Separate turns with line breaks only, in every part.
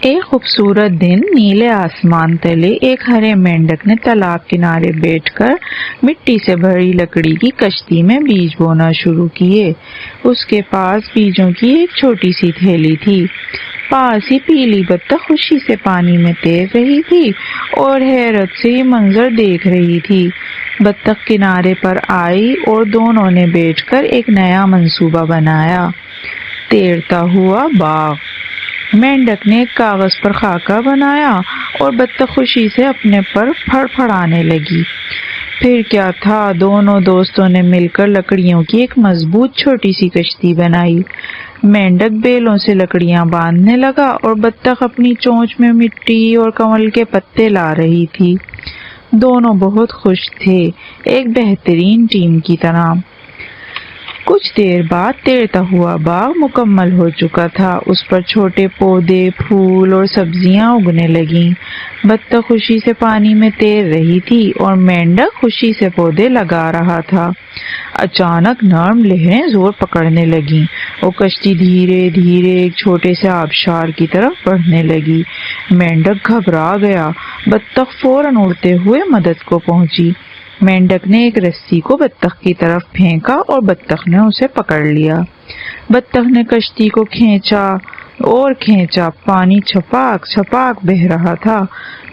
ایک خوبصورت دن نیلے آسمان تلے ایک ہرے مینڈک نے تالاب کنارے بیٹھ کر مٹی سے بھری لکڑی کی کشتی میں بیج بونا شروع کیے۔ اس کے پاس بیجوں کی ایک چھوٹی سی تھیلی تھی۔ پاس ہی پیلی بطخ خوشی سے پانی میں تیر رہی تھی اور حیرت سے یہ منظر دیکھ رہی تھی۔ بطخ کنارے پر آئی اور دونوں نے بیٹھ کر ایک نیا منصوبہ بنایا۔ تیرتا ہوا باغ۔ مینڈک نے ایک کاغذ پر خاکہ بنایا اور بطخ خوشی سے اپنے پر پھڑ پھڑانے لگی۔ پھر کیا تھا، دونوں دوستوں نے مل کر لکڑیوں کی ایک مضبوط چھوٹی سی کشتی بنائی۔ مینڈک بیلوں سے لکڑیاں باندھنے لگا اور بطخ اپنی چونچ میں مٹی اور کنول کے پتے لا رہی تھی۔ دونوں بہت خوش تھے، ایک بہترین ٹیم کی طرح۔ کچھ دیر بعد تیرتا ہوا باغ مکمل ہو چکا تھا۔ اس پر چھوٹے پودے، پھول اور سبزیاں اگنے لگیں۔ بطخ خوشی سے پانی میں تیر رہی تھی اور مینڈک خوشی سے پودے لگا رہا تھا۔ اچانک نرم لہریں زور پکڑنے لگیں اور کشتی دھیرے دھیرے ایک چھوٹے سے آبشار کی طرف بڑھنے لگی۔ مینڈک گھبرا گیا۔ بطخ فوراً اڑتے ہوئے مدد کو پہنچی۔ مینڈک نے ایک رسی کو بطخ کی طرف پھینکا اور بطخ نے اسے پکڑ لیا۔ بطخ نے کشتی کو کھینچا اور کھینچا، پانی چھپاک چھپاک بہہ رہا تھا،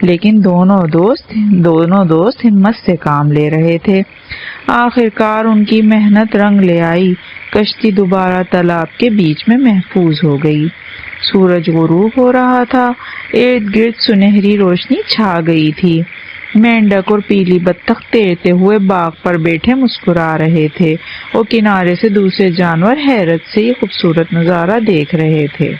لیکن دونوں دوست ہمت سے کام لے رہے تھے۔ آخر کار ان کی محنت رنگ لے آئی۔ کشتی دوبارہ تالاب کے بیچ میں محفوظ ہو گئی۔ سورج غروب ہو رہا تھا، ارد گرد سنہری روشنی چھا گئی تھی۔ مینڈک اور پیلی بطخ تیرتے ہوئے باغ پر بیٹھے مسکرا رہے تھے اور کنارے سے دوسرے جانور حیرت سے یہ خوبصورت نظارہ دیکھ رہے تھے۔